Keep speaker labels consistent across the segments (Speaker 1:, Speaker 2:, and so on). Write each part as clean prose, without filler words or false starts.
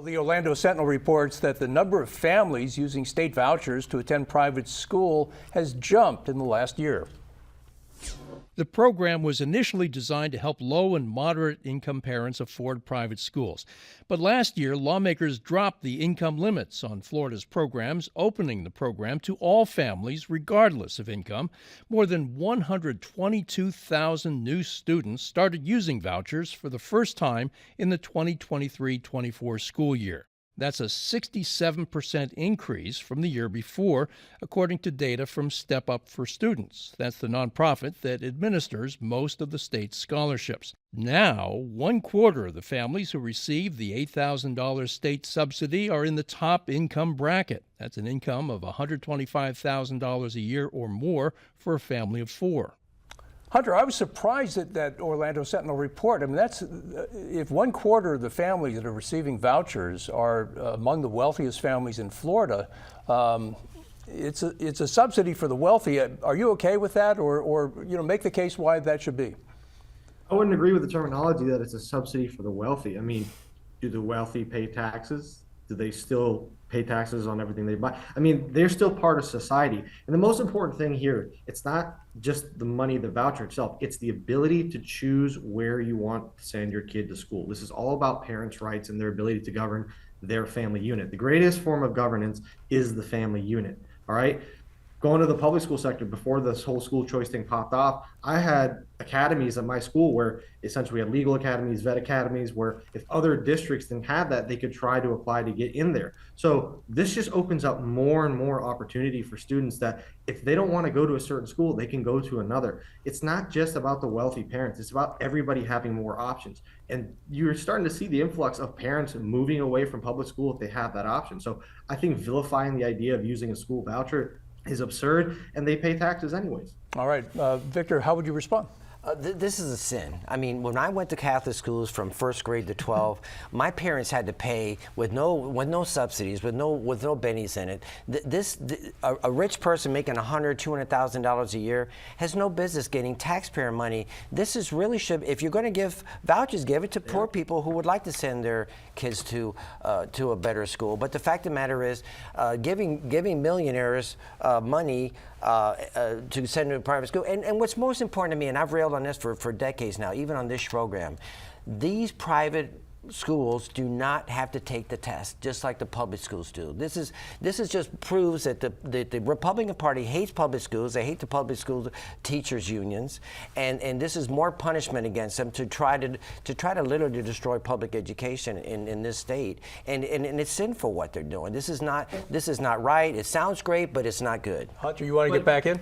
Speaker 1: Well, the Orlando Sentinel reports that the number of families using state vouchers to attend private school has jumped in the last year. The program was initially designed to help low and moderate income parents afford private schools. But last year, lawmakers dropped the income limits on Florida's programs, opening the program to all families regardless of income. More than 122,000 new students started using vouchers for the first time in the 2023-24 school year. That's a 67% increase from the year before, according to data from Step Up for Students. That's the nonprofit that administers most of the state's scholarships. Now, 1/4 of the families who receive the $8,000 state subsidy are in the top income bracket. That's an income of $125,000 a year or more for a family of 4. Hunter, I was surprised at that Orlando Sentinel report. I mean, that's if 1/4 of the families that are receiving vouchers are among the wealthiest families in Florida, it's a subsidy for the wealthy. Are you okay with that, or make the case why that should be?
Speaker 2: I wouldn't agree with the terminology that it's a subsidy for the wealthy. I mean, do the wealthy pay taxes? Do they still pay taxes on everything they buy? I mean, they're still part of society. And the most important thing here, it's not just the money, the voucher itself, it's the ability to choose where you want to send your kid to school. This is all about parents' rights and their ability to govern their family unit. The greatest form of governance is the family unit, all right? Going to the public school sector, before this whole school choice thing popped off, I had academies at my school where essentially we had legal academies, vet academies, where if other districts didn't have that, they could try to apply to get in there. So this just opens up more and more opportunity for students that if they don't want to go to a certain school, they can go to another. It's not just about the wealthy parents, it's about everybody having more options. And you're starting to see the influx of parents moving away from public school if they have that option. So I think vilifying the idea of using a school voucher is absurd, and they pay taxes anyways.
Speaker 1: All right, Victor, how would you respond?
Speaker 3: This is a sin. I mean, when I went to Catholic schools from first grade to 12, my parents had to pay with no subsidies, with no bennies in it. A rich person making $100,000, $200,000 a year has no business getting taxpayer money. This is really should. If you're going to give vouchers, give it to poor people who would like to send their kids to a better school. But the fact of the matter is, giving millionaires money to send to a private school. And what's most important to me, and I've railed on this for decades now, even on this program, these private schools do not have to take the test, just like the public schools do. This is just proves that the Republican Party hates public schools. They hate the public school teachers unions, and this is more punishment against them to try to literally destroy public education in this state. And it's sinful what they're doing. This is not right. It sounds great, but it's not good.
Speaker 1: Hunter, you want to get back in?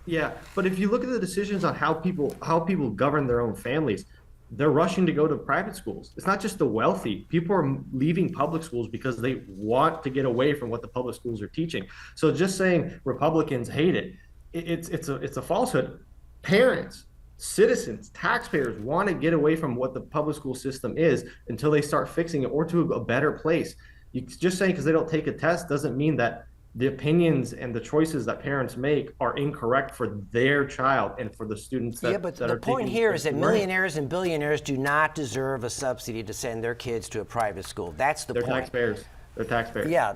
Speaker 2: Yeah, but if you look at the decisions on how people govern their own families, they're rushing to go to private schools. It's not just the wealthy. People are leaving public schools because they want to get away from what the public schools are teaching. So just saying Republicans hate it, it's a falsehood. Parents, citizens, taxpayers want to get away from what the public school system is until they start fixing it, or to a better place. You just saying because they don't take a test doesn't mean that the opinions and the choices that parents make are incorrect for their child and for the students that,
Speaker 3: but
Speaker 2: that
Speaker 3: the
Speaker 2: are
Speaker 3: point here is that millionaires and billionaires do not deserve a subsidy to send their kids to a private school. That's the point.
Speaker 2: They're taxpayers. They're taxpayers.
Speaker 3: Yeah.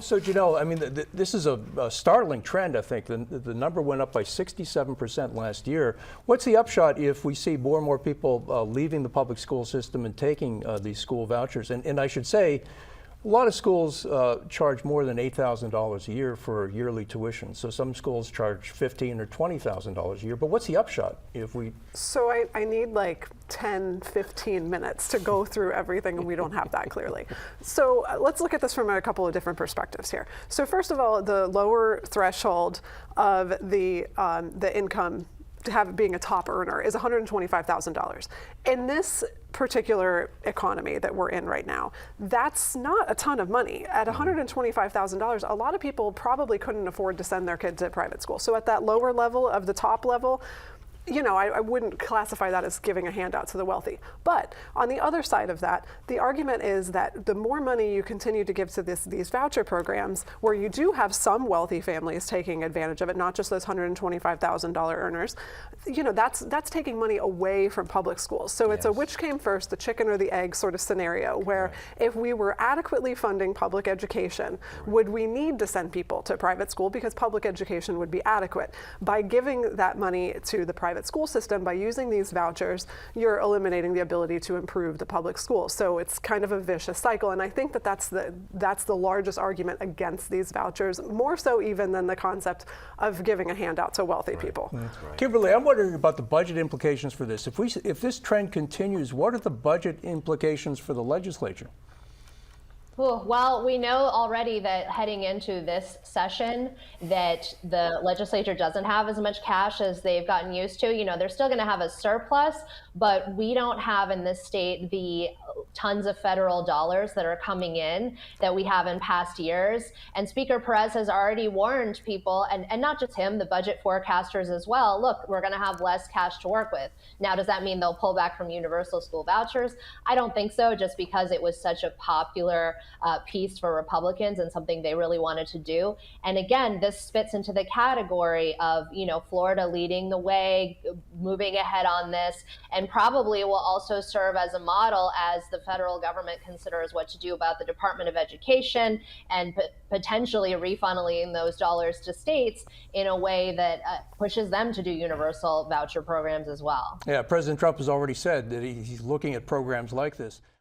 Speaker 1: So Janelle, I mean, this is a startling trend, I think. The number went up by 67% last year. What's the upshot if we see more and more people leaving the public school system and taking these school vouchers? And I should say, a lot of schools charge more than $8,000 a year for yearly tuition. So some schools charge $15,000 or $20,000 a year. But what's the upshot if we?
Speaker 4: So I need like 10, 15 minutes to go through everything, and we don't have that clearly. So let's look at this from a couple of different perspectives here. So first of all, the lower threshold of the income to have being a top earner is $125,000. In this particular economy that we're in right now, that's not a ton of money. At $125,000, a lot of people probably couldn't afford to send their kids to private school. So at that lower level of the top level, I wouldn't classify that as giving a handout to the wealthy. But on the other side of that, the argument is that the more money you continue to give to these voucher programs, where you do have some wealthy families taking advantage of it, not just those $125,000 earners, that's taking money away from public schools. So it's a which came first, the chicken or the egg sort of scenario, where if we were adequately funding public education, would we need to send people to private school because public education would be adequate? By giving that money to the private school system, by using these vouchers, you're eliminating the ability to improve the public schools. So it's kind of a vicious cycle, and I think that that's the largest argument against these vouchers, more so even than the concept of giving a handout to wealthy people.
Speaker 1: Kimberly, I'm wondering about the budget implications for this. If this trend continues, what are the budget implications for the legislature?
Speaker 5: Well, we know already that heading into this session that the legislature doesn't have as much cash as they've gotten used to. They're still going to have a surplus, but we don't have in this state the tons of federal dollars that are coming in that we have in past years. And Speaker Perez has already warned people, and not just him, the budget forecasters as well, look, we're going to have less cash to work with. Now, does that mean they'll pull back from universal school vouchers? I don't think so, just because it was such a popular piece for Republicans and something they really wanted to do. And again, this fits into the category of, Florida leading the way, moving ahead on this, and probably will also serve as a model as the federal government considers what to do about the Department of Education and potentially refunneling those dollars to states in a way that pushes them to do universal voucher programs as well.
Speaker 1: Yeah, President Trump has already said that he's looking at programs like this.